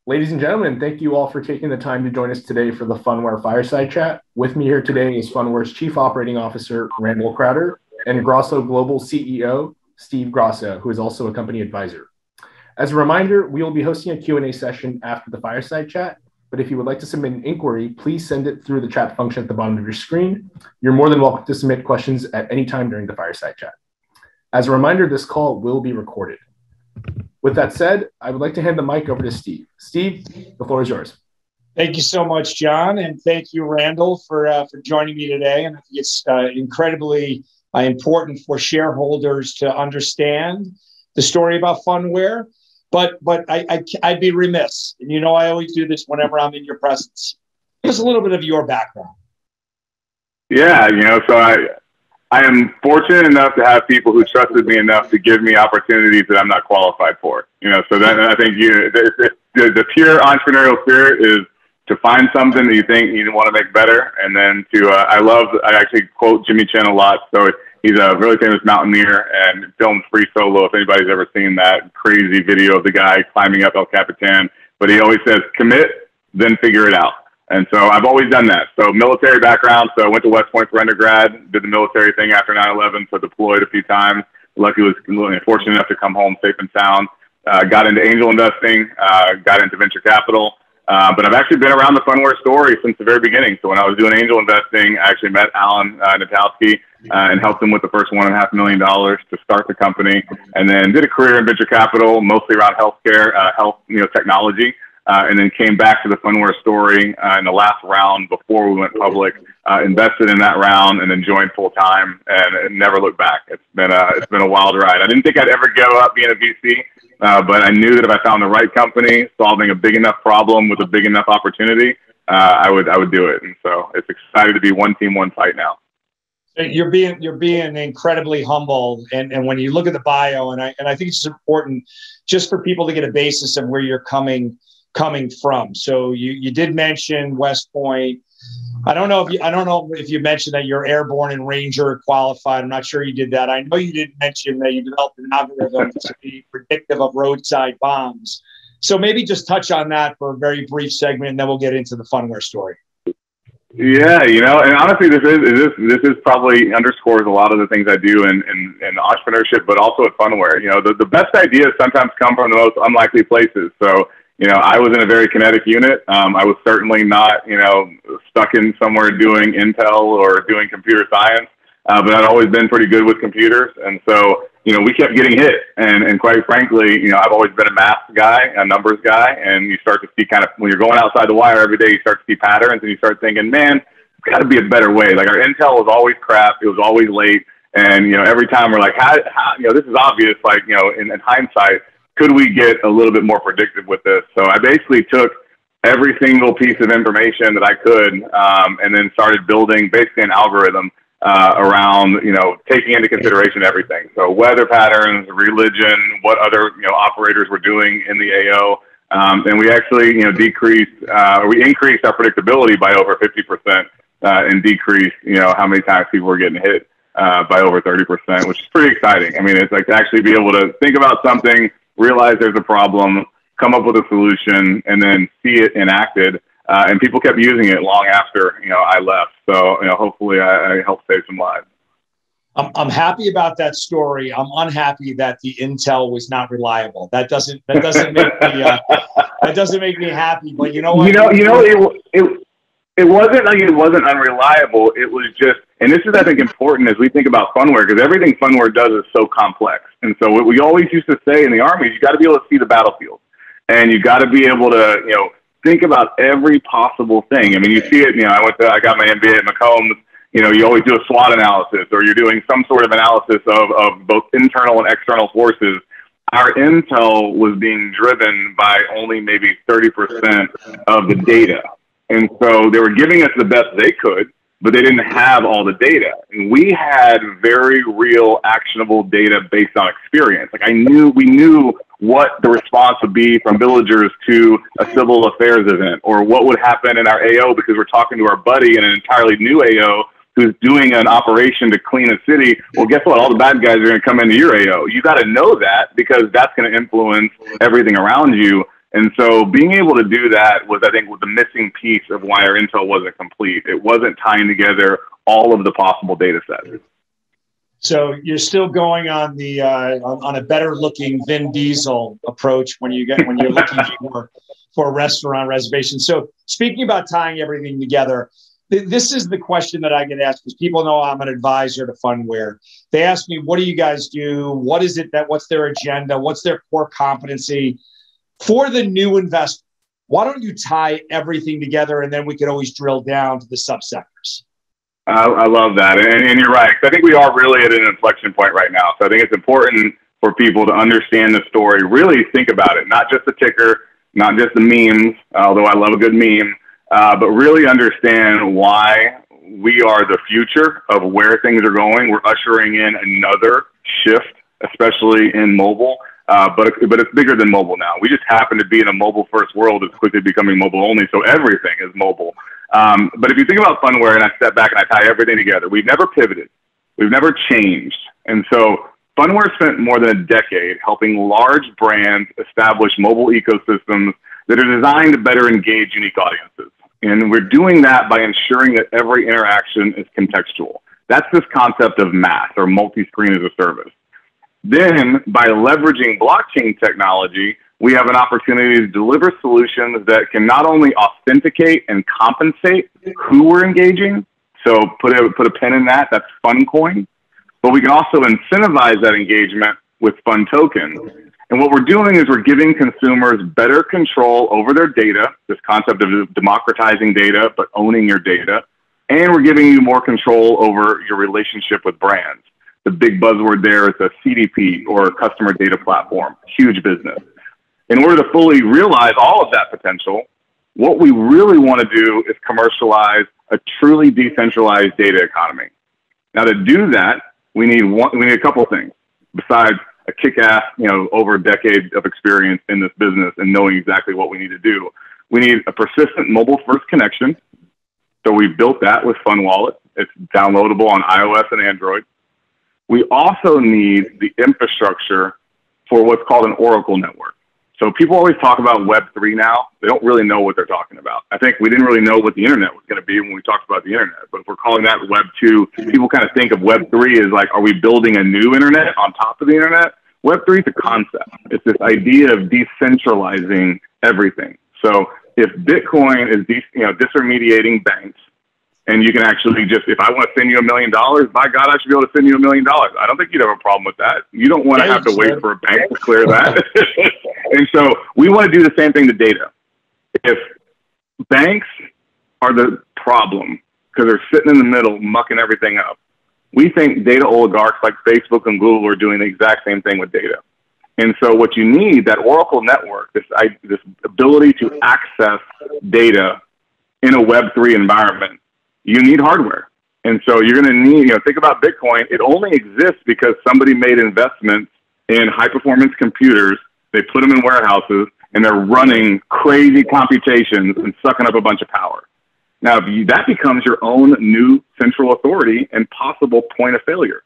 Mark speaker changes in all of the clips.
Speaker 1: Ladies and gentlemen, thank you all for taking the time to join us today for the Phunware Fireside Chat. With me here today is Phunware's Chief Operating Officer, Randall Crowder, and Grasso Global CEO, Steve Grasso, who is also a company advisor. As a reminder, we will be hosting a Q&A session after the Fireside Chat, but if you would like to submit an inquiry, please send it through the chat function at the bottom of your screen. You're more than welcome to submit questions at any time during the Fireside Chat. As a reminder, this call will be recorded. With that said, I would like to hand the mic over to Steve. Steve, the floor is yours.
Speaker 2: Thank you so much, John, and thank you, Randall, for joining me today. And I think it's incredibly important for shareholders to understand the story about Phunware. But I'd be remiss, and you know I always do this whenever I'm in your presence. Give us a little bit of your background.
Speaker 3: Yeah, so I am fortunate enough to have people who trusted me enough to give me opportunities that I'm not qualified for. So that I think the pure entrepreneurial spirit is to find something that you think you want to make better, and then I actually quote Jimmy Chen a lot. So he's a really famous mountaineer and filmed Free Solo. If anybody's ever seen that crazy video of the guy climbing up El Capitan, but he always says, "Commit, then figure it out." And so I've always done that. So military background. So I went to West Point for undergrad, did the military thing after 9/11. So deployed a few times. Luckily, was fortunate enough to come home safe and sound. Got into angel investing, got into venture capital. But I've actually been around the Phunware story since the very beginning. So when I was doing angel investing, I actually met Alan Natowski and helped him with the first $1.5 million to start the company. And then did a career in venture capital, mostly around healthcare, health, technology. And then came back to the Phunware story in the last round before we went public, invested in that round, and then joined full time and never looked back. It's been a wild ride. I didn't think I'd ever give up being a VC, but I knew that if I found the right company solving a big enough problem with a big enough opportunity, I would do it. And so it's excited to be one team, one fight now.
Speaker 2: You're being incredibly humble, and when you look at the bio, and I think it's important just for people to get a basis of where you're coming from. So you did mention West Point. I don't know if you mentioned that you're airborne and Ranger qualified. I'm not sure you did that. I know you did mention that you developed an algorithm to be predictive of roadside bombs. So maybe just touch on that for a very brief segment, and then we'll get into the Phunware story.
Speaker 3: Yeah, and honestly, this is probably underscores a lot of the things I do in entrepreneurship, but also at Phunware. The best ideas sometimes come from the most unlikely places. So I was in a very kinetic unit. I was certainly not, stuck in somewhere doing Intel or doing computer science, but I'd always been pretty good with computers. And so, we kept getting hit. And quite frankly, I've always been a math guy, a numbers guy. And you start to see when you're going outside the wire every day, you start to see patterns and you start thinking, man, it's got to be a better way. Like our Intel was always crap. It was always late. And, every time we're like, how this is obvious, in hindsight, could we get a little bit more predictive with this? So I basically took every single piece of information that I could and then started building basically an algorithm around, taking into consideration everything. So weather patterns, religion, what other, operators were doing in the AO. And we actually, we increased our predictability by over 50% and decreased, how many times people were getting hit by over 30%, which is pretty exciting. I mean, it's like to actually be able to think about something, realize there's a problem, come up with a solution, and then see it enacted. And people kept using it long after, I left. So, hopefully I helped save some lives.
Speaker 2: I'm happy about that story. I'm unhappy that the Intel was not reliable. That doesn't make me happy. But you know what?
Speaker 3: It wasn't like it wasn't unreliable. It was just, and this is, I think, important as we think about Phunware, because everything Phunware does is so complex. And so what we always used to say in the Army is you got to be able to see the battlefield, and you got to be able to, think about every possible thing. I mean, you see it. I got my MBA at Macomb. You always do a SWOT analysis, or you're doing some sort of analysis of both internal and external forces. Our intel was being driven by only maybe 30% of the data. And so they were giving us the best they could, but they didn't have all the data. And we had very real, actionable data based on experience. Like we knew what the response would be from villagers to a civil affairs event, or what would happen in our AO because we're talking to our buddy in an entirely new AO who's doing an operation to clean a city, well, guess what? All the bad guys are going to come into your AO. You got to know that, because that's going to influence everything around you. And so being able to do that was, I think, the missing piece of why our intel wasn't complete. It wasn't tying together all of the possible data sets.
Speaker 2: So you're still going on the on a better looking Vin Diesel approach when you're looking for a restaurant reservation. So speaking about tying everything together, this is the question that I get asked, because people know I'm an advisor to Phunware. They ask me, what do you guys do? What's their agenda? What's their core competency? For the new investor, why don't you tie everything together, and then we could always drill down to the subsectors?
Speaker 3: I love that. And you're right. I think we are really at an inflection point right now. So I think it's important for people to understand the story, really think about it, not just the ticker, not just the memes, although I love a good meme, but really understand why we are the future of where things are going. We're ushering in another shift, especially in mobile. But it's bigger than mobile now. We just happen to be in a mobile first world that's quickly becoming mobile only. So everything is mobile. But if you think about Phunware, and I step back and I tie everything together, we've never pivoted. We've never changed. And so Phunware spent more than a decade helping large brands establish mobile ecosystems that are designed to better engage unique audiences. And we're doing that by ensuring that every interaction is contextual. That's this concept of MaaS, or multi-screen as a service. Then, by leveraging blockchain technology, we have an opportunity to deliver solutions that can not only authenticate and compensate who we're engaging, so put a pin in that, that's PhunCoin, but we can also incentivize that engagement with PHUNTOKEN. And what we're doing is we're giving consumers better control over their data, this concept of democratizing data, but owning your data, and we're giving you more control over your relationship with brands. The big buzzword there is a CDP, or customer data platform, huge business. In order to fully realize all of that potential, what we really want to do is commercialize a truly decentralized data economy. Now, to do that, we need a couple of things besides a kick-ass, over a decade of experience in this business and knowing exactly what we need to do. We need a persistent mobile-first connection. So we built that with PhunWallet. It's downloadable on iOS and Android. We also need the infrastructure for what's called an Oracle network. So people always talk about Web3 now. They don't really know what they're talking about. I think we didn't really know what the internet was going to be when we talked about the internet. But if we're calling that Web2, people kind of think of Web3 as like, are we building a new internet on top of the internet? Web3 is a concept. It's this idea of decentralizing everything. So if Bitcoin is disintermediating banks, and you can actually just, if I want to send you $1 million, by God, I should be able to send you $1 million. I don't think you'd have a problem with that. You don't want to have to wait for a bank to clear that. And so we want to do the same thing to data. If banks are the problem because they're sitting in the middle mucking everything up, we think data oligarchs like Facebook and Google are doing the exact same thing with data. And so what you need, that Oracle network, this ability to access data in a Web3 environment, you need hardware. And so you're going to need, think about Bitcoin. It only exists because somebody made investments in high performance computers. They put them in warehouses and they're running crazy computations and sucking up a bunch of power. Now, that becomes your own new central authority and possible point of failure.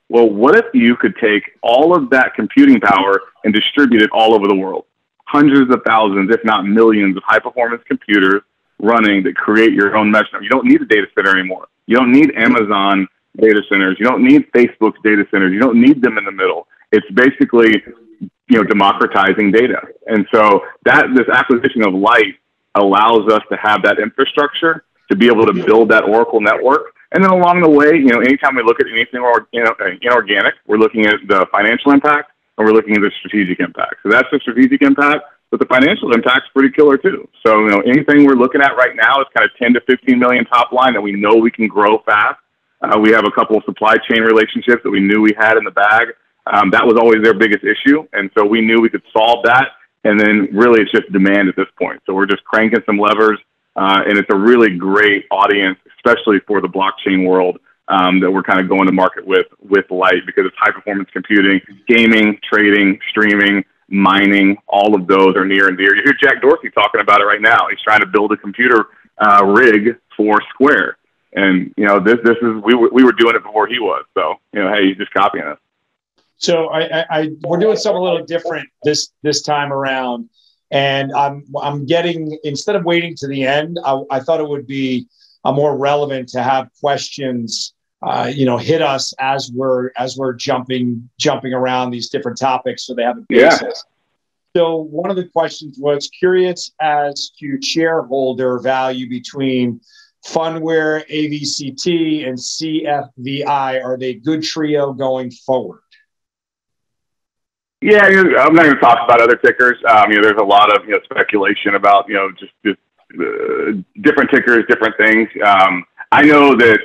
Speaker 3: Well, what if you could take all of that computing power and distribute it all over the world? Hundreds of thousands, if not millions, of high performance computers running that create your own mesh. You don't need a data center anymore. You don't need Amazon data centers. You don't need Facebook's data centers. You don't need them in the middle. It's basically, democratizing data. And so this acquisition of Light allows us to have that infrastructure to be able to build that Oracle network. And then along the way, anytime we look at anything inorganic, we're looking at the financial impact and we're looking at the strategic impact. So that's the strategic impact. But the financial impact's pretty killer too. So, anything we're looking at right now is kind of 10 to 15 million top line that we know we can grow fast. We have a couple of supply chain relationships that we knew we had in the bag. That was always their biggest issue. And so we knew we could solve that. And then really it's just demand at this point. So we're just cranking some levers. And it's a really great audience, especially for the blockchain world, that we're kind of going to market with Light, because it's high performance computing, gaming, trading, streaming, mining, all of those are near and dear. You hear Jack Dorsey talking about it right now. He's trying to build a computer rig for Square. And, you know, this is, we were doing it before he was. So, you know, hey, he's just copying us.
Speaker 2: So we're doing something a little different this time around. And I'm getting, instead of waiting to the end, I thought it would be more relevant to have questions, you know, hit us as we're jumping around these different topics, so they have a basis. Yeah. So one of the questions was curious as to shareholder value between Phunware, AVCT, and CFVI. Are they a good trio going forward?
Speaker 3: Yeah, I'm not going to talk about other tickers. You know, there's a lot of, you know, speculation about, you know, just different tickers, different things. I know that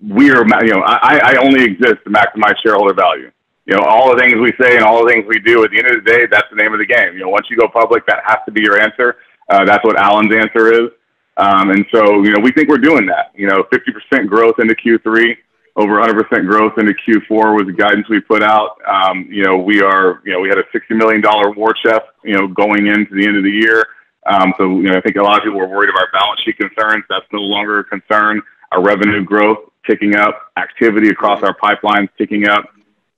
Speaker 3: we are, you know, I only exist to maximize shareholder value. You know, all the things we say and all the things we do, at the end of the day, that's the name of the game. You know, once you go public, that has to be your answer. That's what Alan's answer is. And so, you know, we think we're doing that. You know, 50% growth into Q3, over 100% growth into Q4 was the guidance we put out. You know, we had a $60 million war chest, you know, going into the end of the year. So, you know, I think a lot of people were worried about balance sheet concerns. That's no longer a concern. Our revenue growth ticking up, activity across our pipelines ticking up.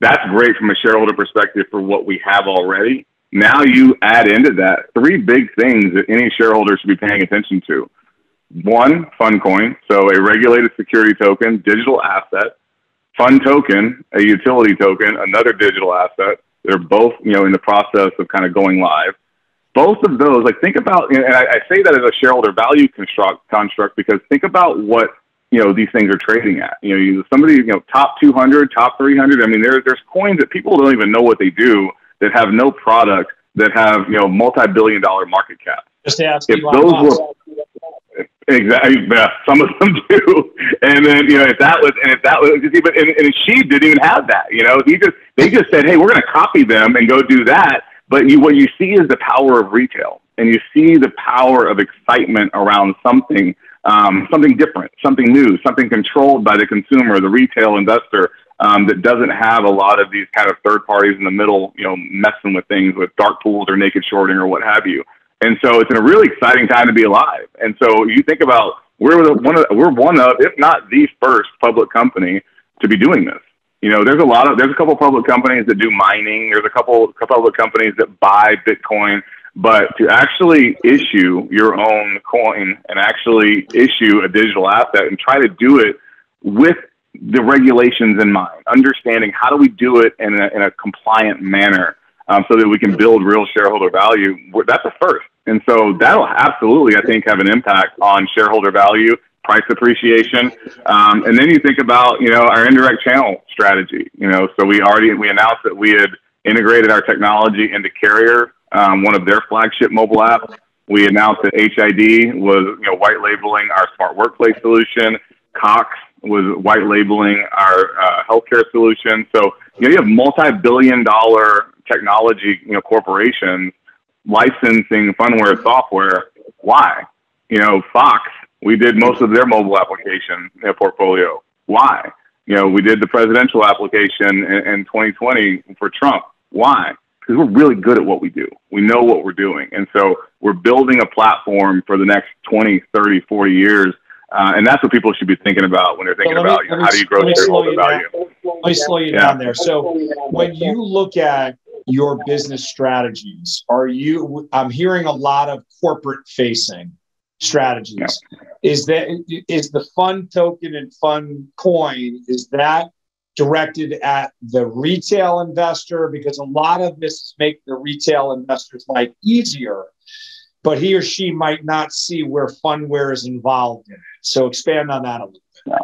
Speaker 3: That's great from a shareholder perspective for what we have already. Now you add into that 3 big things that any shareholder should be paying attention to. 1, PHUNTOKEN, so a regulated security token, digital asset. PHUNTOKEN, a utility token, another digital asset. They're both, you know, in the process of kind of going live. Both of those, like, think about, and I say that as a shareholder value construct because think about what, you know, these things are trading at. You know, some of these, you know, top 200, top 300. I mean, there's coins that people don't even know what they do that have no product, that have, you know, multi-billion-dollar market cap.
Speaker 2: Just ask
Speaker 3: if those were exactly, yeah, some of them do. And then, you know, if that was, and she didn't even have that. You know, they just said, hey, we're going to copy them and go do that. But what you see is the power of retail, and you see the power of excitement around something. Something different, something new, something controlled by the consumer, the retail investor, that doesn't have a lot of these kind of third parties in the middle, you know, messing with things with dark pools or naked shorting or what have you. And so it's a really exciting time to be alive. And so you think about, we're one of, if not the first public company to be doing this. You know, there's a couple public companies that do mining. There's a couple public companies that buy Bitcoin. But to actually issue your own coin and actually issue a digital asset and try to do it with the regulations in mind, understanding how do we do it in a compliant manner, so that we can build real shareholder value, that's a first. And so that'll absolutely, I think, have an impact on shareholder value, price appreciation. And then you think about, you know, our indirect channel strategy. You know, so we announced that we had integrated our technology into Carrier, one of their flagship mobile apps. We announced that HID was, you know, white labeling our smart workplace solution. Cox was white labeling our healthcare solution. So, you know, you have multi-billion-dollar technology, you know, corporations licensing Phunware software. Why? You know, Fox, we did most of their mobile application portfolio. Why? You know, we did the presidential application in 2020 for Trump. Why? Because we're really good at what we do. We know what we're doing. And so we're building a platform for the next 20, 30, 40 years. And that's what people should be thinking about when they're thinking about, you know, how do you grow shareholder value?
Speaker 2: Let me slow you down there. So when you look at your business strategies, I'm hearing a lot of corporate facing strategies. Yeah. Is the PHUNTOKEN and PHUNTOKEN, is that directed at the retail investor? Because a lot of this make the retail investor's life easier, but he or she might not see where Phunware is involved in it. So expand on that a little bit.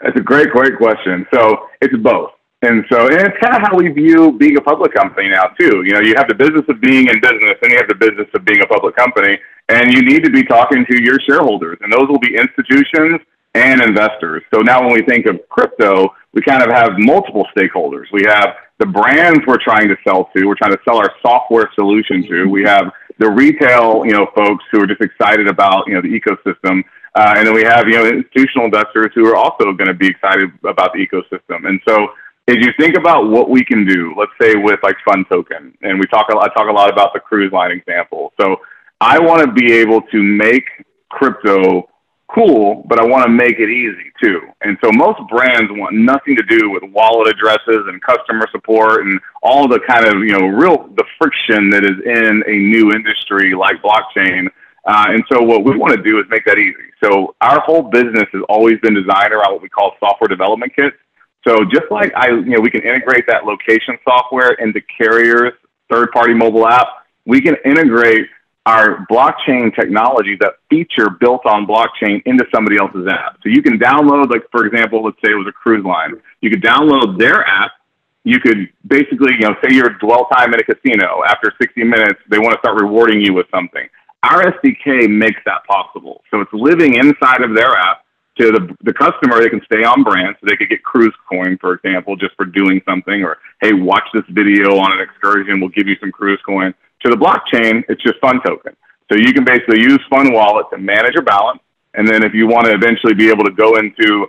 Speaker 3: That's a great question. So it's both. And it's kind of how we view being a public company now too. You know, you have the business of being in business, and you have the business of being a public company, and you need to be talking to your shareholders, and those will be institutions and investors. So now when we think of crypto, we kind of have multiple stakeholders. We have the brands we're trying to sell to. We're trying to sell our software solution to. We have the retail, you know, folks who are just excited about, you know, the ecosystem. And then we have, you know, institutional investors who are also going to be excited about the ecosystem. And so as you think about what we can do, let's say with like PHUNTOKEN, and I talk a lot about the cruise line example. So I want to be able to make crypto cool, but I want to make it easy too. And so most brands want nothing to do with wallet addresses and customer support and all the kind of, the friction that is in a new industry like blockchain. And so what we want to do is make that easy. So our whole business has always been designed around what we call software development kits. So just like we can integrate that location software into carriers' third-party mobile app, we can integrate our blockchain technology, that feature built on blockchain, into somebody else's app. So you can download, like, for example, let's say it was a cruise line. You could download their app. You could basically, say your dwell time in a casino. After 60 minutes, they want to start rewarding you with something. Our SDK makes that possible. So it's living inside of their app. To the customer, they can stay on brand, so they could get cruise coin, for example, just for doing something, or, hey, watch this video on an excursion, we'll give you some cruise coin. To the blockchain, it's just PHUNTOKEN. So you can basically use PhunWallet to manage your balance, and then if you want to eventually be able to go into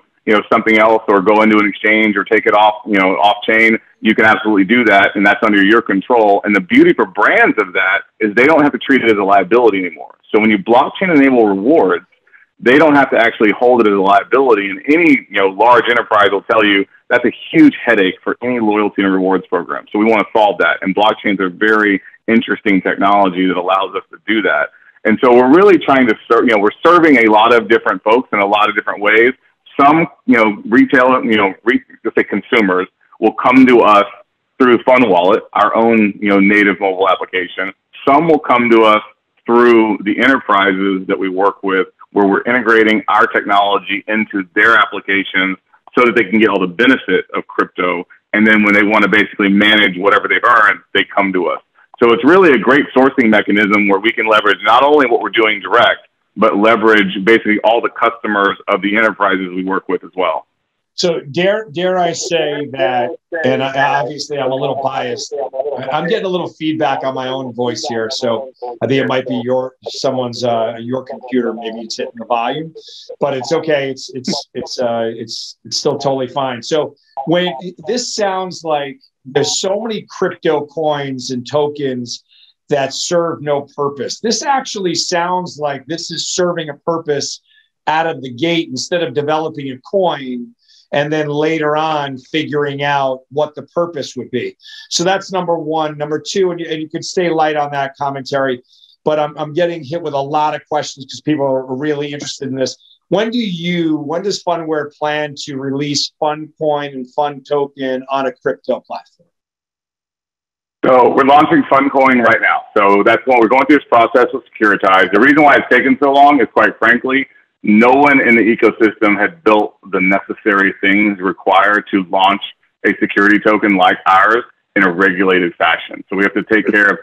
Speaker 3: something else, or go into an exchange, or take it off off chain, you can absolutely do that, and that's under your control. And the beauty for brands of that is they don't have to treat it as a liability anymore. So when you blockchain enable rewards, they don't have to actually hold it as a liability. And any large enterprise will tell you that's a huge headache for any loyalty and rewards program. So we want to solve that. And blockchains are very interesting technology that allows us to do that. And so we're really trying to serve, we're serving a lot of different folks in a lot of different ways. Some, retail, let's say consumers will come to us through PhunWallet, our own, native mobile application. Some will come to us through the enterprises that we work with, where we're integrating our technology into their applications so that they can get all the benefit of crypto. And then when they want to basically manage whatever they've earned, they come to us. So it's really a great sourcing mechanism where we can leverage not only what we're doing direct, but leverage basically all the customers of the enterprises we work with as well.
Speaker 2: So dare I say that, and obviously I'm a little biased, I'm getting a little feedback on my own voice here. So I think it might be your computer, maybe it's hitting the volume, but it's okay. It's still totally fine. So when this sounds like there's so many crypto coins and tokens that serve no purpose. This actually sounds like this is serving a purpose out of the gate, instead of developing a coin and then later on figuring out what the purpose would be. So that's number one. Number two, and you can stay light on that commentary, but I'm getting hit with a lot of questions because people are really interested in this. When does Phunware plan to release PhunCoin and PhunToken on a crypto platform?
Speaker 3: So we're launching PhunCoin right now. So that's what we're going through, this process with Securitize. The reason why it's taken so long is, quite frankly, no one in the ecosystem had built the necessary things required to launch a security token like ours in a regulated fashion. So we have to take care of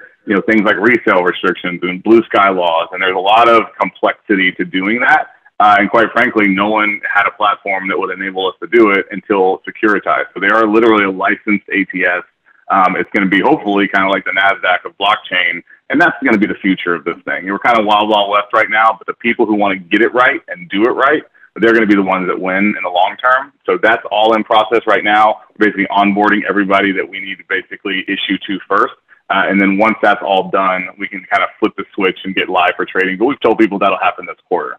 Speaker 3: things like resale restrictions and blue sky laws, and there's a lot of complexity to doing that. And quite frankly, no one had a platform that would enable us to do it until Securitize. So they are literally a licensed ATS. It's going to be hopefully kind of like the NASDAQ of blockchain, and that's going to be the future of this thing. We're kind of wild, wild west right now, but the people who want to get it right and do it right, they're going to be the ones that win in the long term. So that's all in process right now. We're basically onboarding everybody that we need to basically issue to first. And then once that's all done, we can kind of flip the switch and get live for trading. But we've told people that'll happen this quarter.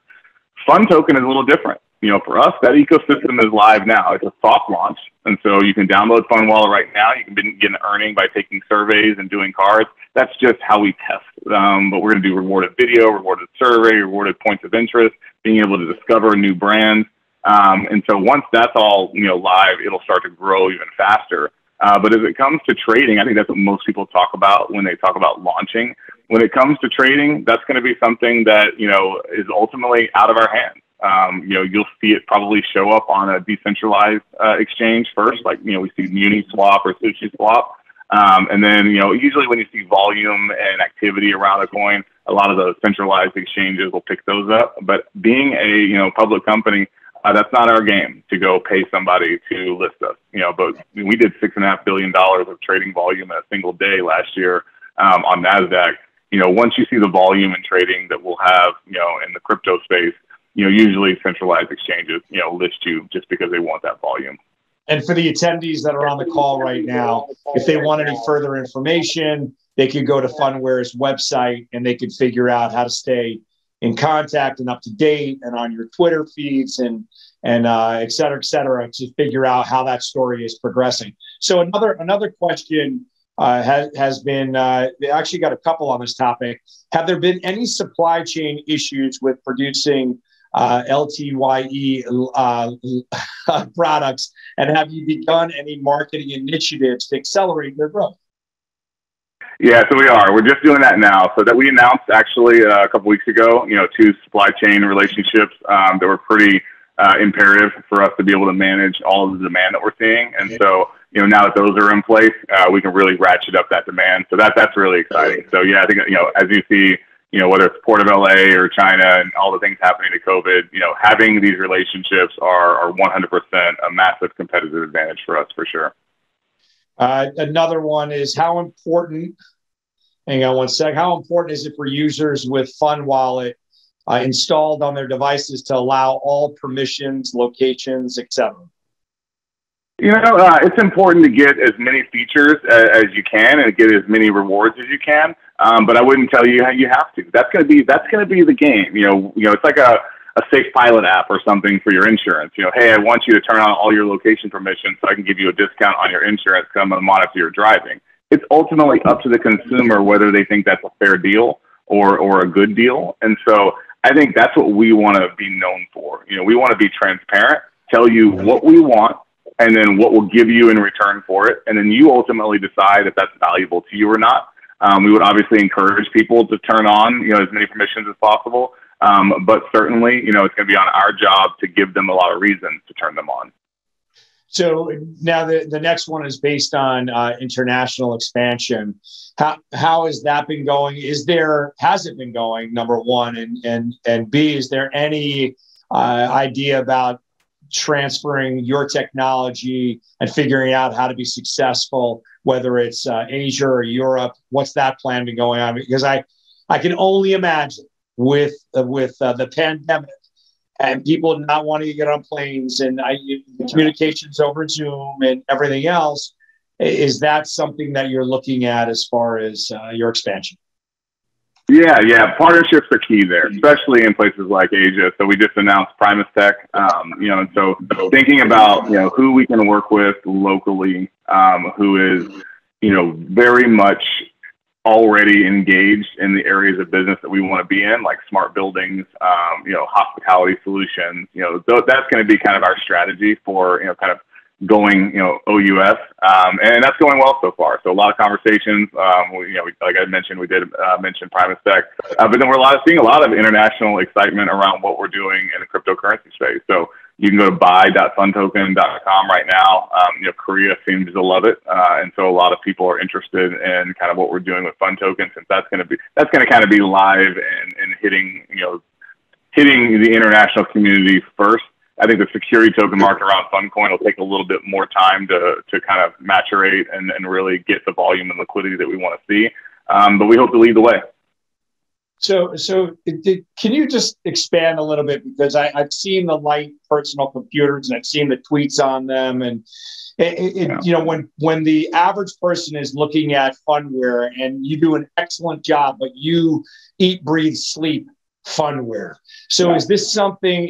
Speaker 3: PhunToken is a little different. For us, that ecosystem is live now. It's a soft launch. And so you can download PhunWallet right now. You can get an earning by taking surveys and doing cards. That's just how we test. But we're going to do rewarded video, rewarded survey, rewarded points of interest, being able to discover new brands. And so once that's all live, it'll start to grow even faster. But as it comes to trading, I think that's what most people talk about when they talk about launching. When it comes to trading, that's going to be something that is ultimately out of our hands. You'll see it probably show up on a decentralized exchange first, like we see Uniswap or SushiSwap. And then usually when you see volume and activity around a coin, a lot of the centralized exchanges will pick those up. But being a public company, that's not our game to go pay somebody to list us. But we did $6.5 billion of trading volume in a single day last year on NASDAQ. Once you see the volume in trading that we'll have in the crypto space, usually centralized exchanges, list you just because they want that volume.
Speaker 2: And for the attendees that are on the call right now, if they want any further information, they could go to Phunware's website and they could figure out how to stay in contact and up to date and on your Twitter feeds and et cetera, to figure out how that story is progressing. So another question has been, they actually got a couple on this topic. Have there been any supply chain issues with producing LTYE products, and have you begun any marketing initiatives to accelerate their growth?
Speaker 3: Yeah, so we are. We're just doing that now. So that we announced actually a couple weeks ago, 2 supply chain relationships that were pretty imperative for us to be able to manage all of the demand that we're seeing. And so, now that those are in place, we can really ratchet up that demand. So that's really exciting. So yeah, I think, as you see, whether it's Port of LA or China and all the things happening to COVID, having these relationships are 100% a massive competitive advantage for us for sure.
Speaker 2: Another one is how important, hang on one sec, how important is it for users with FunWallet installed on their devices to allow all permissions, locations, etc.?
Speaker 3: It's important to get as many features as you can and get as many rewards as you can. But I wouldn't tell you how you have to. That's going to be the game. It's like a Safe Pilot app or something for your insurance. Hey, I want you to turn on all your location permissions so I can give you a discount on your insurance because I'm going to monitor your driving. It's ultimately up to the consumer whether they think that's a fair deal or a good deal. And so I think that's what we want to be known for. We want to be transparent, tell you what we want, and then what we'll give you in return for it. And then you ultimately decide if that's valuable to you or not. We would obviously encourage people to turn on, as many permissions as possible. But certainly, it's going to be on our job to give them a lot of reasons to turn them on.
Speaker 2: So now the next one is based on international expansion. How has that been going? Has it been going, number one? And B, is there any idea about transferring your technology and figuring out how to be successful, whether it's Asia or Europe? What's that plan been going on? Because I can only imagine with the pandemic and people not wanting to get on planes and the communications over Zoom and everything else, is that something that you're looking at as far as your expansion?
Speaker 3: Yeah. Partnerships are key there, especially in places like Asia. So we just announced Primus Tech, and so thinking about, who we can work with locally, who is, very much already engaged in the areas of business that we want to be in, like smart buildings, hospitality solutions, that's going to be kind of our strategy for, kind of going, OUS, and that's going well so far. So a lot of conversations, like I mentioned, we did mention Primus Tech, but then we're seeing a lot of international excitement around what we're doing in the cryptocurrency space. So you can go to buy.phuntoken.com right now. Korea seems to love it, and so a lot of people are interested in kind of what we're doing with PHUNTOKEN, since that's going to kind of be live and hitting the international community first. I think the security token market around Funcoin will take a little bit more time to kind of maturate and really get the volume and liquidity that we want to see. But we hope to lead the way.
Speaker 2: So can you just expand a little bit? Because I've seen the light personal computers and I've seen the tweets on them. And, when the average person is looking at Phunware, and you do an excellent job, but you eat, breathe, sleep Phunware. So is this something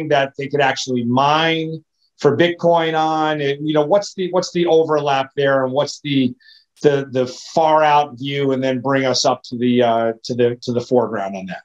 Speaker 2: that they could actually mine for Bitcoin on? And, what's the overlap there, and what's the far out view, and then bring us up to the foreground on that?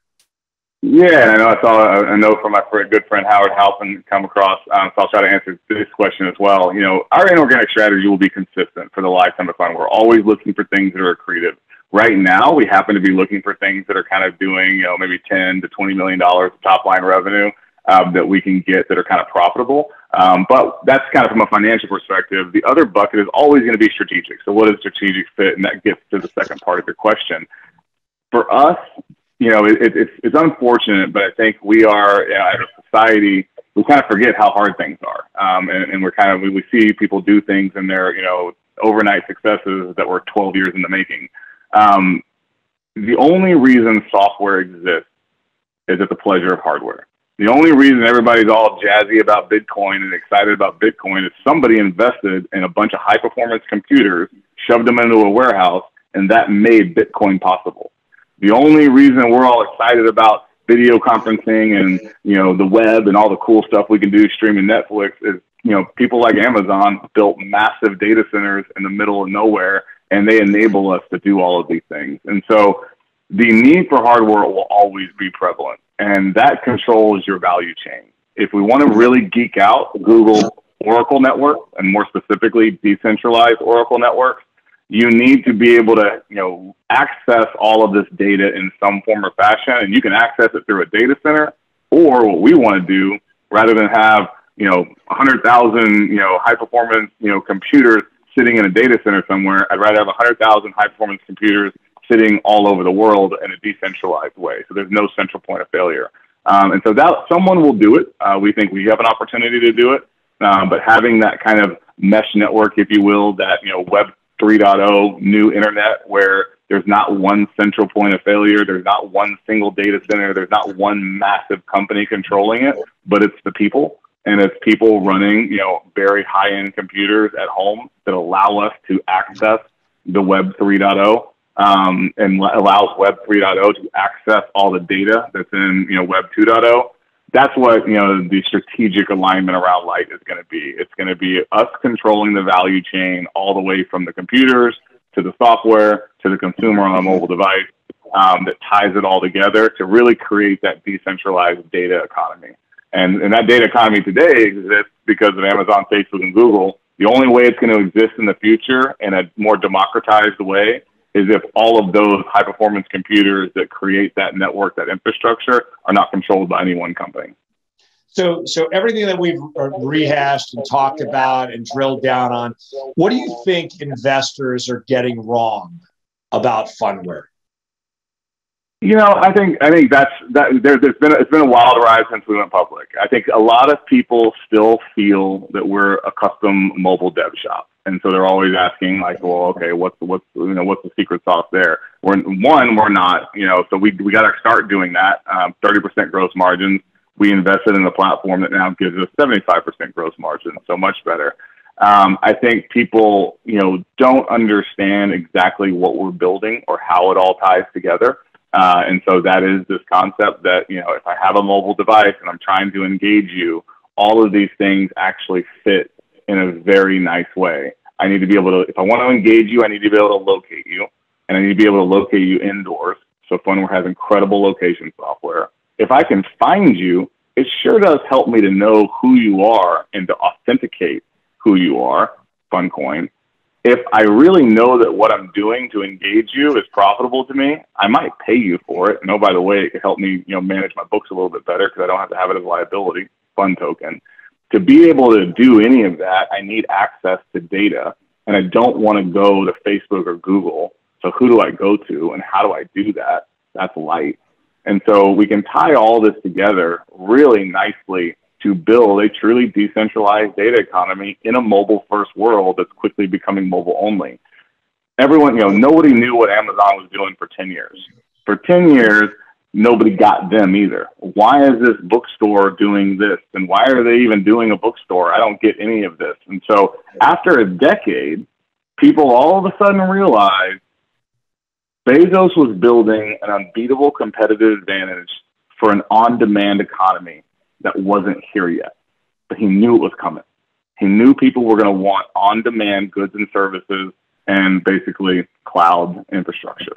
Speaker 3: Yeah, I know I saw a note from my good friend Howard Halpin come across, so I'll try to answer this question as well. Our inorganic strategy will be consistent for the lifetime of Fun. We're always looking for things that are accretive. Right now, we happen to be looking for things that are kind of doing, maybe $10 to $20 million top line revenue that we can get that are kind of profitable. But that's kind of from a financial perspective. The other bucket is always going to be strategic. So what is strategic fit? And that gets to the second part of your question. For us, it's unfortunate, but I think we are, as a society, we kind of forget how hard things are. And we see people do things and they're, overnight successes that were 12 years in the making. The only reason software exists is at the pleasure of hardware. The only reason everybody's all jazzy about Bitcoin and excited about Bitcoin is somebody invested in a bunch of high performance computers, shoved them into a warehouse, and that made Bitcoin possible. The only reason we're all excited about video conferencing and, the web and all the cool stuff we can do streaming Netflix is, people like Amazon built massive data centers in the middle of nowhere, and they enable us to do all of these things. And so the need for hardware will always be prevalent, and that controls your value chain. If we want to really geek out, Google Oracle network, and more specifically, decentralized Oracle networks, you need to be able to, access all of this data in some form or fashion, and you can access it through a data center, or what we want to do, rather than have, 100,000, high performance, computers sitting in a data center somewhere, I'd rather have 100,000 high performance computers sitting all over the world in a decentralized way. So there's no central point of failure. And so that someone will do it. We think we have an opportunity to do it. But having that kind of mesh network, if you will, that, Web 3.0 new internet, where there's not one central point of failure, there's not one single data center, there's not one massive company controlling it, but it's the people. And it's people running, very high-end computers at home that allow us to access the Web 3.0 and allows Web 3.0 to access all the data that's in, Web 2.0. That's what, the strategic alignment around Light is going to be. It's going to be us controlling the value chain all the way from the computers to the software to the consumer on a mobile device that ties it all together to really create that decentralized data economy. And that data economy today exists because of Amazon, Facebook, and Google. The only way it's going to exist in the future in a more democratized way is if all of those high performance computers that create that network, that infrastructure, are not controlled by any one company.
Speaker 2: So everything that we've rehashed and talked about and drilled down on, what do you think investors are getting wrong about Phunware?
Speaker 3: I think it's been a wild ride since we went public. I think a lot of people still feel that we're a custom mobile dev shop. And so they're always asking, like, well, okay, what's the secret sauce there? We're not, so we got to start doing that. 30% gross margins. We invested in a platform that now gives us 75% gross margin, so much better. I think people, don't understand exactly what we're building or how it all ties together. And so that is this concept that, if I have a mobile device and I'm trying to engage you, all of these things actually fit in a very nice way. I need to be able to, if I want to engage you, I need to be able to locate you, and I need to be able to locate you indoors. So Phunware has incredible location software. If I can find you, it sure does help me to know who you are and to authenticate who you are, PhunCoin. If I really know that what I'm doing to engage you is profitable to me, I might pay you for it. And oh, by the way, it could help me, manage my books a little bit better because I don't have to have it as a liability, PhunToken. To be able to do any of that, I need access to data, and I don't want to go to Facebook or Google. So who do I go to, and how do I do that? That's Light. And so we can tie all this together really nicely to build a truly decentralized data economy in a mobile-first world that's quickly becoming mobile-only. Everyone, nobody knew what Amazon was doing for 10 years. For 10 years, nobody got them either. Why is this bookstore doing this? And why are they even doing a bookstore? I don't get any of this. And so after a decade, people all of a sudden realized Bezos was building an unbeatable competitive advantage for an on-demand economy that wasn't here yet, but he knew it was coming. He knew people were going to want on-demand goods and services and basically cloud infrastructure.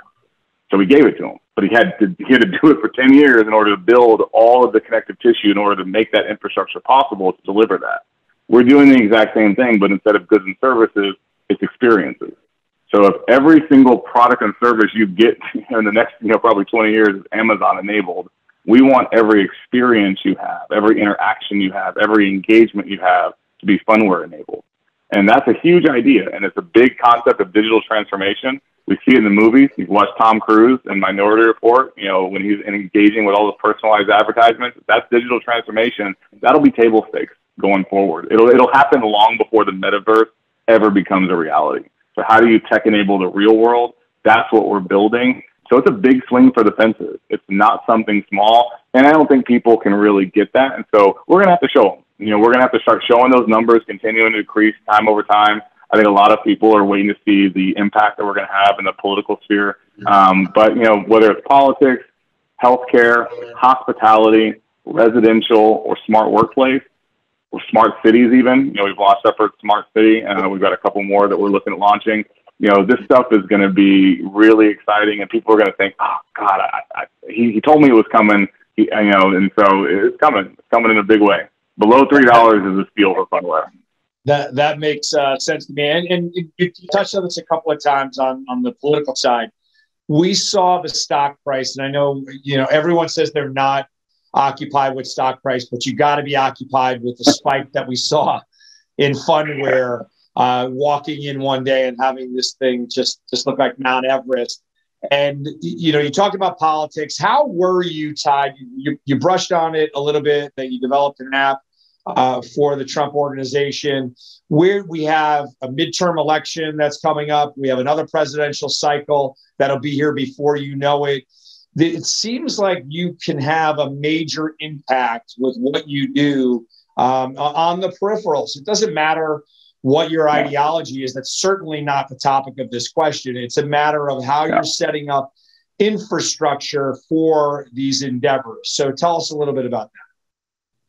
Speaker 3: So we gave it to him, but he had to do it for 10 years in order to build all of the connective tissue in order to make that infrastructure possible to deliver that. We're doing the exact same thing, but instead of goods and services, it's experiences. So if every single product and service you get in the next, probably 20 years is Amazon enabled, we want every experience you have, every interaction you have, every engagement you have to be Phunware enabled. And that's a huge idea. And it's a big concept of digital transformation. We see it in the movies. You watch Tom Cruise in Minority Report, when he's engaging with all those personalized advertisements, that's digital transformation. That'll be table stakes going forward. It'll happen long before the metaverse ever becomes a reality. So how do you tech enable the real world? That's what we're building. So it's a big swing for the fences. It's not something small. And I don't think people can really get that. And so we're going to have to show them. We're going to have to start showing those numbers continuing to decrease time over time. I think a lot of people are waiting to see the impact that we're going to have in the political sphere. But, whether it's politics, healthcare, hospitality, residential, or smart workplace, or smart cities even. You know, we've launched our first smart city, and we've got a couple more that we're looking at launching. You know, this stuff is going to be really exciting, and people are going to think, oh, God, he told me it was coming, you know, and so it's coming. It's coming in a big way. Below $3 is a steal for Phunware.
Speaker 2: That makes sense to me. And you touched on this a couple of times on the political side. We saw the stock price, and I know, you know, everyone says they're not occupied with stock price, but you got to be occupied with the spike that we saw in Phunware, walking in one day and having this thing just look like Mount Everest. And, you know, you talked about politics. How were you tied? You brushed on it a little bit, that you developed an app for the Trump organization, where we have a midterm election that's coming up. We have another presidential cycle that'll be here before you know it. It seems like you can have a major impact with what you do on the peripherals. It doesn't matter what your ideology is. That's certainly not the topic of this question. It's a matter of how you're setting up infrastructure for these endeavors. So tell us a little bit about that.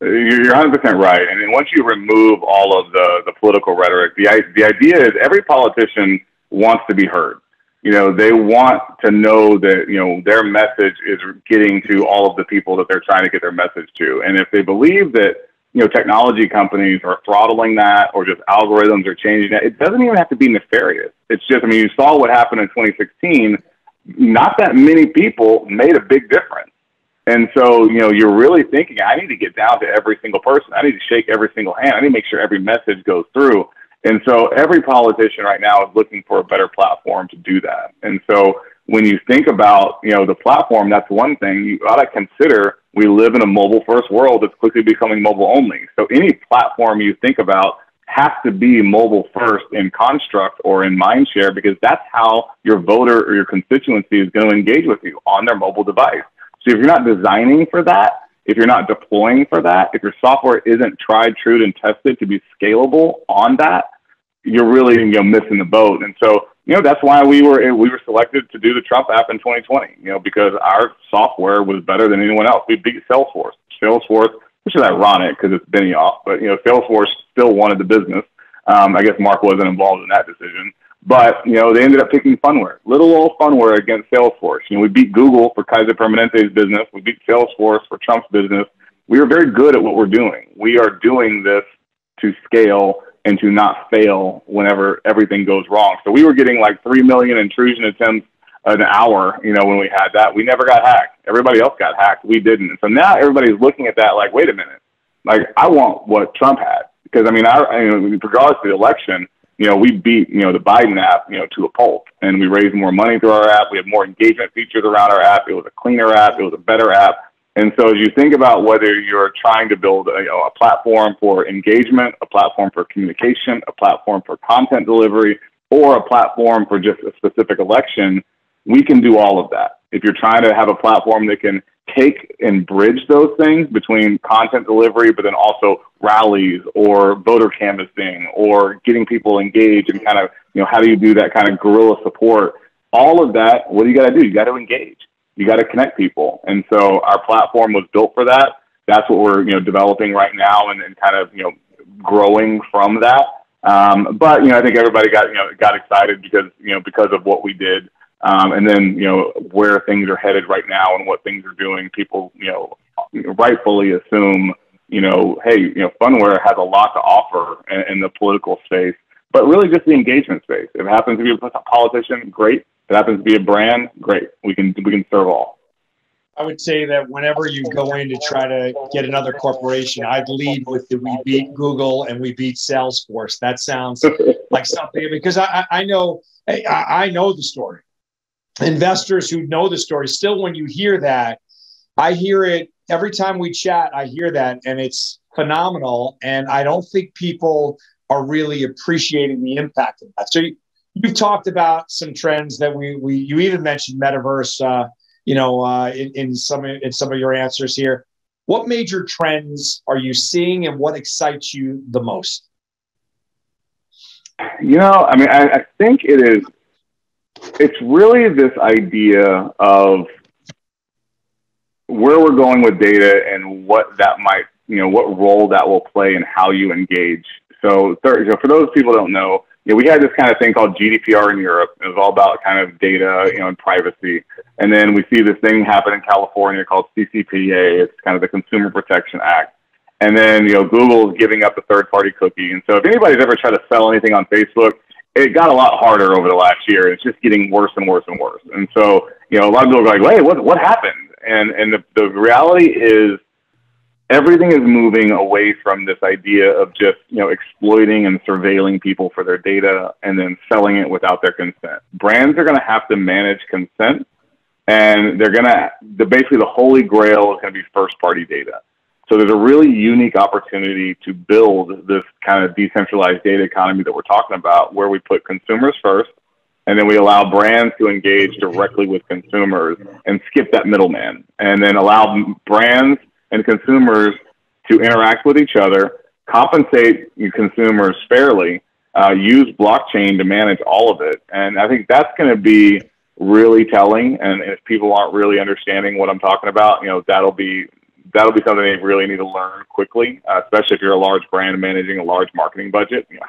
Speaker 3: You're 100% right. And then once you remove all of the political rhetoric, the idea is every politician wants to be heard. You know, they want to know that, you know, their message is getting to all of the people that they're trying to get their message to. And if they believe that, you know, technology companies are throttling that, or just algorithms are changing that, it doesn't even have to be nefarious. It's just, I mean, you saw what happened in 2016. Not that many people made a big difference. And so, you know, you're really thinking, I need to get down to every single person. I need to shake every single hand. I need to make sure every message goes through. And so every politician right now is looking for a better platform to do that. And so when you think about, you know, the platform, that's one thing. You ought to consider we live in a mobile-first world that's quickly becoming mobile-only. So any platform you think about has to be mobile-first in construct or in mind share, because that's how your voter or your constituency is going to engage with you, on their mobile device. So if you're not designing for that, if you're not deploying for that, if your software isn't tried, true, and tested to be scalable on that, you're really, you know, missing the boat. And so, you know, that's why we were selected to do the Trump app in 2020, you know, because our software was better than anyone else. We beat Salesforce, which is ironic because it's Benioff, but, you know, Salesforce still wanted the business. I guess Mark wasn't involved in that decision, but, you know, they ended up picking Phunware, little old Phunware against Salesforce. You know, we beat Google for Kaiser Permanente's business. We beat Salesforce for Trump's business. We are very good at what we're doing. We are doing this to scale and to not fail whenever everything goes wrong. So we were getting like 3 million intrusion attempts an hour, you know, when we had that. We never got hacked. Everybody else got hacked. We didn't. And so now everybody's looking at that like, wait a minute, like I want what Trump had. Because I mean, regardless of the election, you know, we beat, you know, the Biden app, you know, to a pulp, and we raised more money through our app. We have more engagement features around our app. It was a cleaner app. It was a better app. And so as you think about whether you're trying to build a platform for engagement, a platform for communication, a platform for content delivery, or a platform for just a specific election, we can do all of that. If you're trying to have a platform that can take and bridge those things between content delivery, but then also rallies or voter canvassing or getting people engaged and kind of, you know, how do you do that kind of guerrilla support? All of that, what do you got to do? You got to engage. You got to connect people. And so our platform was built for that. That's what we're, you know, developing right now and kind of, you know, growing from that. But, you know, I think everybody got excited because of what we did. And then, you know, where things are headed right now and what things are doing, people, you know, rightfully assume, you know, hey, you know, Phunware has a lot to offer in the political space, but really just the engagement space. If it happens to be a politician, great. If it happens to be a brand, great. We can serve all.
Speaker 2: I would say that whenever you go in to try to get another corporation, I'd lead with the we beat Google and we beat Salesforce. That sounds like something, because I know the story. Investors who know the story, still when you hear that, I hear it every time we chat, I hear that, and it's phenomenal. And I don't think people are really appreciating the impact of that. So you've talked about some trends that you even mentioned metaverse, you know, in some of your answers here. What major trends are you seeing, and what excites you the most?
Speaker 3: You know, I mean, I think it's really this idea of where we're going with data and what that might, what role that will play in how you engage. So for those people who don't know, we had this kind of thing called GDPR in Europe. It was all about kind of data, and privacy. And then we see this thing happen in California called CCPA. It's kind of the Consumer Protection Act. And then, Google is giving up the third-party cookie. And so if anybody's ever tried to sell anything on Facebook, it got a lot harder over the last year. It's just getting worse and worse and worse. And so, a lot of people are like, wait, what happened? And the reality is everything is moving away from this idea of just, exploiting and surveilling people for their data and then selling it without their consent. Brands are going to have to manage consent, and basically the holy grail is going to be first-party data. So there's a really unique opportunity to build this kind of decentralized data economy that we're talking about, where we put consumers first, and then we allow brands to engage directly with consumers and skip that middleman, and then allow brands and consumers to interact with each other, compensate consumers fairly, use blockchain to manage all of it. And I think that's going to be really telling. And if people aren't really understanding what I'm talking about, that'll be something they really need to learn quickly, especially if you're a large brand managing a large marketing budget. It's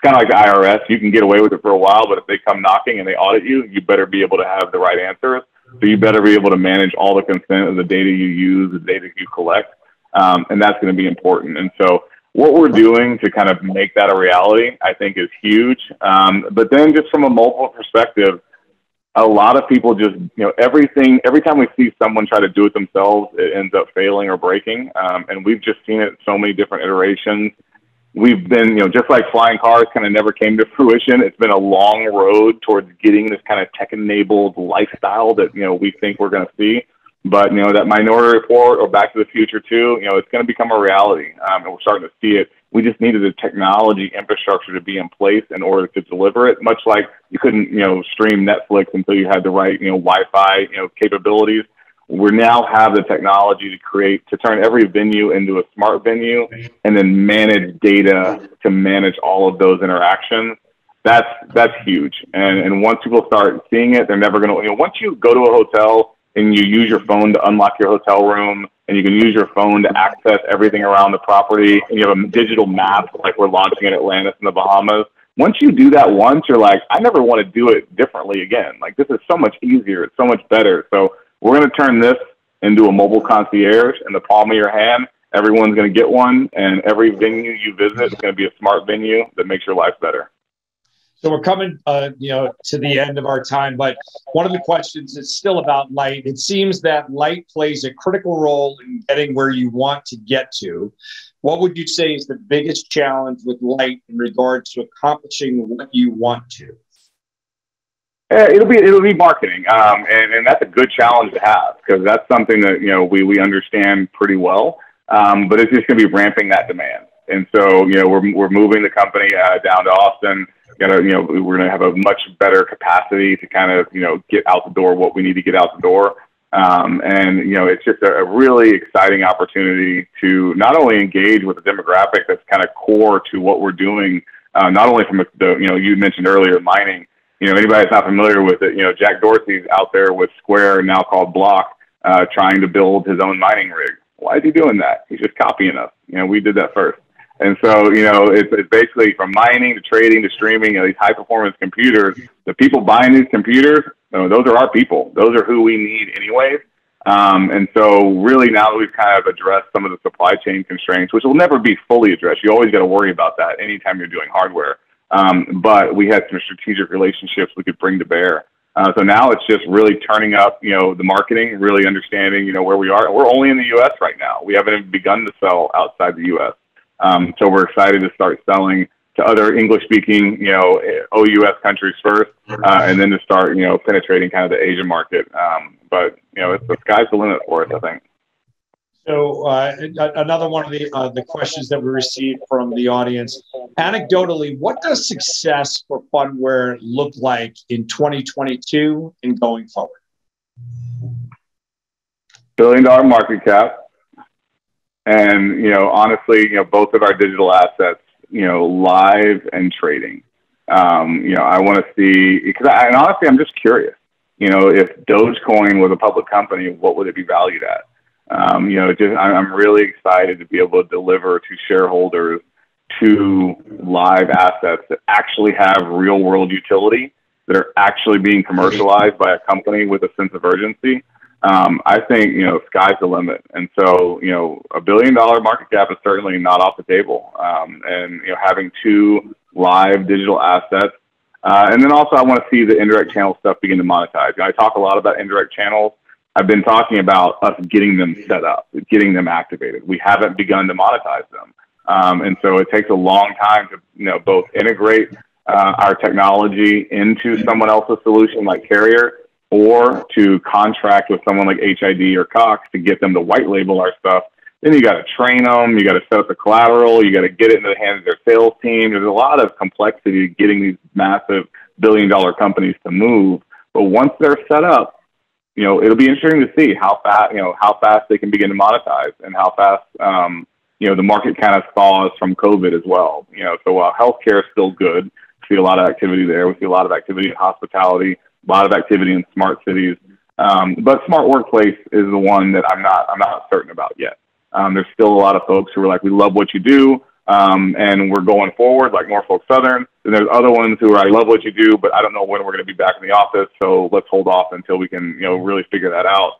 Speaker 3: kind of like the IRS. You can get away with it for a while, but if they come knocking and they audit you, you better be able to have the right answers. So you better be able to manage all the consent of the data you use, the data you collect, and that's going to be important. And so what we're doing to kind of make that a reality, I think, is huge. But then just from a mobile perspective, a lot of people just, every time we see someone try to do it themselves, it ends up failing or breaking. And we've just seen it so many different iterations. We've been, just like flying cars kind of never came to fruition. It's been a long road towards getting this kind of tech-enabled lifestyle that, we think we're going to see. But, that Minority Report or Back to the Future too, it's going to become a reality. And we're starting to see it. We just needed the technology infrastructure to be in place in order to deliver it, much like you couldn't, stream Netflix until you had the right, Wi-Fi, capabilities. We now have the technology to turn every venue into a smart venue and then manage data to manage all of those interactions. That's huge. And once people start seeing it, they're never going to, once you go to a hotel and you use your phone to unlock your hotel room, and you can use your phone to access everything around the property, and you have a digital map like we're launching in Atlantis in the Bahamas. Once you do that once, you're like, I never want to do it differently again. Like, this is so much easier. It's so much better. So we're going to turn this into a mobile concierge in the palm of your hand. Everyone's going to get one, and every venue you visit is going to be a smart venue that makes your life better.
Speaker 2: So we're coming, to the end of our time, but one of the questions is still about light. It seems that light plays a critical role in getting where you want to get to. What would you say is the biggest challenge with light in regards to accomplishing what you want to?
Speaker 3: It'll be marketing, and that's a good challenge to have, because that's something that we understand pretty well. But it's just going to be ramping that demand, and so we're moving the company down to Austin. We're going to have a much better capacity to kind of get out the door what we need to get out the door. It's just a really exciting opportunity to not only engage with the demographic that's kind of core to what we're doing, not only from you mentioned earlier, mining. Anybody that's not familiar with it, Jack Dorsey's out there with Square, now called Block, trying to build his own mining rig. Why is he doing that? He's just copying us. We did that first. And so, it's basically from mining to trading to streaming, these high performance computers. The people buying these computers, those are our people. Those are who we need anyways. And so really now that we've kind of addressed some of the supply chain constraints, which will never be fully addressed. You always got to worry about that anytime you're doing hardware. But we had some strategic relationships we could bring to bear. So now it's just really turning up, the marketing, really understanding, where we are. We're only in the U.S. right now. We haven't even begun to sell outside the U.S. So we're excited to start selling to other English-speaking, OUS countries first, and then to start, penetrating kind of the Asian market. But the sky's the limit for us, I think.
Speaker 2: So another one of the questions that we received from the audience, anecdotally, what does success for Phunware look like in 2022 and going forward?
Speaker 3: $1 billion market cap. And, honestly, both of our digital assets, live and trading. I want to see, and honestly, I'm just curious. if Dogecoin was a public company, what would it be valued at? I'm really excited to be able to deliver to shareholders two live assets that actually have real world utility, that are actually being commercialized by a company with a sense of urgency. I think, sky's the limit. And so, $1 billion market cap is certainly not off the table. Having two live digital assets. And then also I want to see the indirect channel stuff begin to monetize. I talk a lot about indirect channels. I've been talking about us getting them set up, getting them activated. We haven't begun to monetize them. And so it takes a long time to, both integrate our technology into someone else's solution like Carrier, or to contract with someone like HID or Cox to get them to white label our stuff. Then you got to train them, you got to set up the collateral, you got to get it into the hands of their sales team. There's a lot of complexity to getting these massive billion-dollar companies to move. But once they're set up, it'll be interesting to see how fast they can begin to monetize, and how fast the market kind of thaws from COVID as well. So while healthcare is still good, we see a lot of activity there. We see a lot of activity in hospitality, a lot of activity in smart cities. But smart workplace is the one that I'm not certain about yet. There's still a lot of folks who are like, we love what you do, and we're going forward, like Norfolk Southern. And there's other ones who are, I love what you do, but I don't know when we're going to be back in the office, so let's hold off until we can, really figure that out.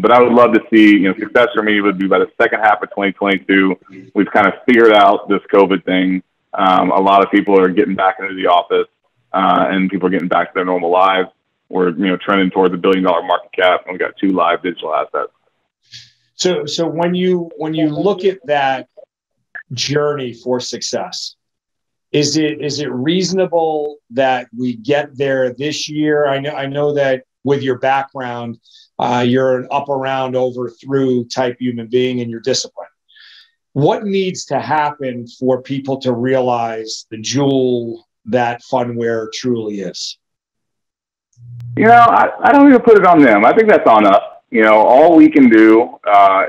Speaker 3: But I would love to see, success for me would be by the second half of 2022. We've kind of figured out this COVID thing. A lot of people are getting back into the office, and people are getting back to their normal lives. We're, trending towards $1 billion market cap, and we've got two live digital assets.
Speaker 2: So when you look at that journey for success, is it reasonable that we get there this year? I know that with your background, you're an up, around, over, through type human being, and you're disciplined. What needs to happen for people to realize the jewel that Phunware truly is?
Speaker 3: I don't even put it on them. I think that's on us. All we can do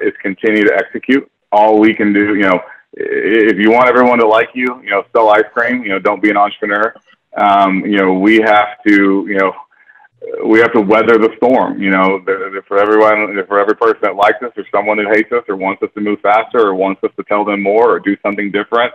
Speaker 3: is continue to execute. All we can do, if you want everyone to like you, sell ice cream, don't be an entrepreneur. We have to, we have to weather the storm. For every person that likes us, or someone who hates us, or wants us to move faster, or wants us to tell them more, or do something different.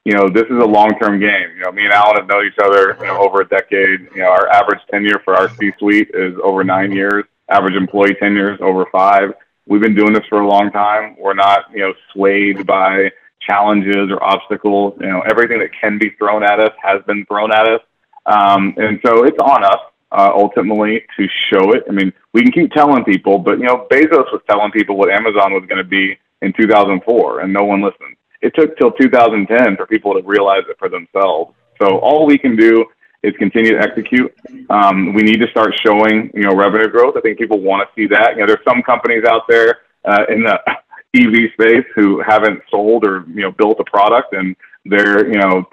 Speaker 3: This is a long-term game. Me and Alan have known each other, over a decade. Our average tenure for our C-suite is over 9 years. Average employee tenure is over 5. We've been doing this for a long time. We're not, swayed by challenges or obstacles. Everything that can be thrown at us has been thrown at us. And so it's on us, ultimately, to show it. I mean, we can keep telling people, but, Bezos was telling people what Amazon was going to be in 2004, and no one listened. It took till 2010 for people to realize it for themselves. So all we can do is continue to execute. We need to start showing, revenue growth. I think people want to see that. There's some companies out there in the EV space who haven't sold or, built a product, and they're,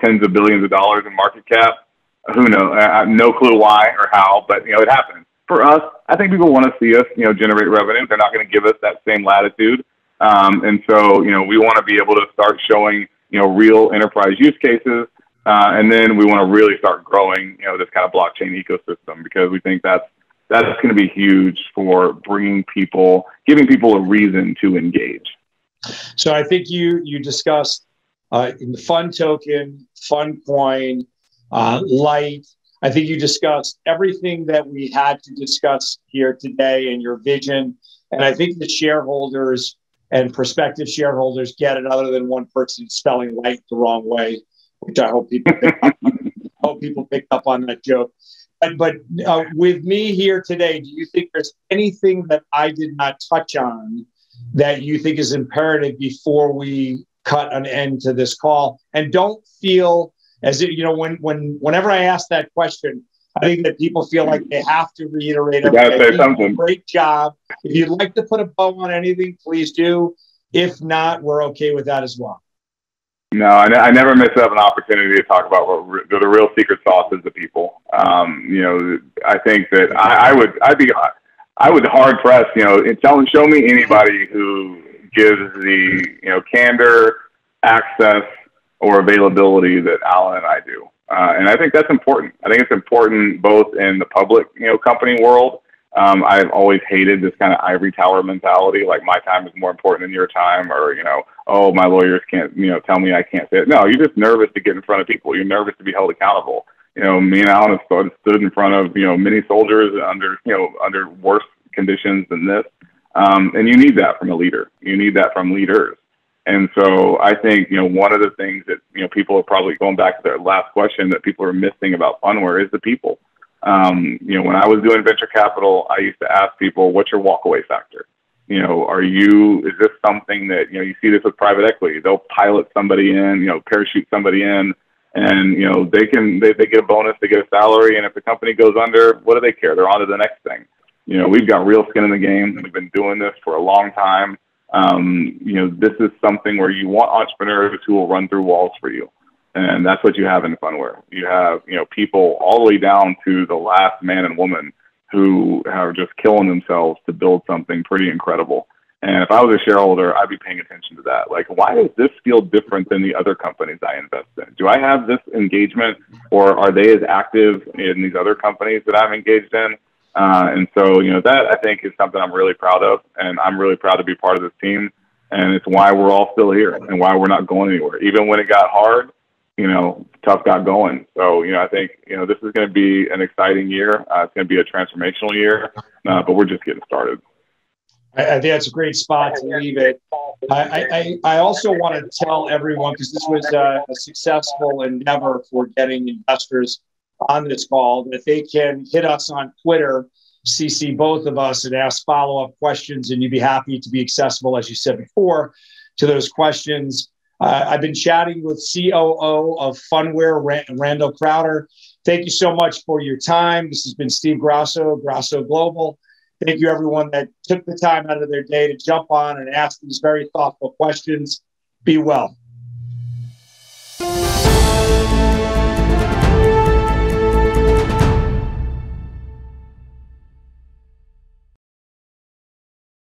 Speaker 3: tens of billions of dollars in market cap. Who knows? I have no clue why or how, but, it happens. For us, I think people want to see us, generate revenue. They're not going to give us that same latitude. And so, we want to be able to start showing, real enterprise use cases. And then we want to really start growing, this kind of blockchain ecosystem, because we think that's going to be huge for giving people a reason to engage.
Speaker 2: So I think you discussed in the PHUNTOKEN, PHUNCoin, Light. I think you discussed everything that we had to discuss here today, and your vision. And I think the shareholders and prospective shareholders get it, other than one person spelling light the wrong way, which I hope people picked up on that joke. But with me here today, do you think there's anything that I did not touch on that you think is imperative before we cut an end to this call? And don't feel as if, whenever I ask that question, I think that people feel like they have to reiterate it.
Speaker 3: Say something.
Speaker 2: Great job. If you'd like to put a bow on anything, please do. If not, we're okay with that as well.
Speaker 3: No, I never miss up an opportunity to talk about what the real secret sauce is to people. I think that I would hard press, show me anybody who gives the, candor, access, or availability that Alan and I do. And I think that's important. I think it's important both in the public, company world. I've always hated this kind of ivory tower mentality, like my time is more important than your time, or, oh, my lawyers can't, tell me I can't say it. No, you're just nervous to get in front of people. You're nervous to be held accountable. Me and Alan have stood in front of, many soldiers under worse conditions than this. And you need that from a leader. You need that from leaders. And so I think, one of the things that, people are probably going back to their last question that people are missing about Phunware is the people. When I was doing venture capital, I used to ask people, what's your walkaway factor? Is this something that, you see this with private equity, they'll pilot somebody in, parachute somebody in, and, they get a bonus, they get a salary. And if the company goes under, what do they care? They're on to the next thing. We've got real skin in the game. We've been doing this for a long time. This is something where you want entrepreneurs who will run through walls for you. And that's what you have in Phunware. You have, people all the way down to the last man and woman who are just killing themselves to build something pretty incredible. And if I was a shareholder, I'd be paying attention to that. Like, why does this feel different than the other companies I invest in? Do I have this engagement, or are they as active in these other companies that I'm engaged in? And so, that I think is something I'm really proud of, and I'm really proud to be part of this team. And it's why we're all still here and why we're not going anywhere. Even when it got hard, tough got going. So, I think, this is going to be an exciting year. It's going to be a transformational year, but we're just getting started.
Speaker 2: I think that's a great spot to leave it. I also want to tell everyone, because this was a successful endeavor for getting investors on this call, that they can hit us on Twitter, CC both of us, and ask follow-up questions, and you'd be happy to be accessible, as you said before, to those questions. I've been chatting with COO of Phunware, Randall Crowder. Thank you so much for your time. This has been Steve Grasso, Grasso Global. Thank you, everyone that took the time out of their day to jump on and ask these very thoughtful questions. Be well.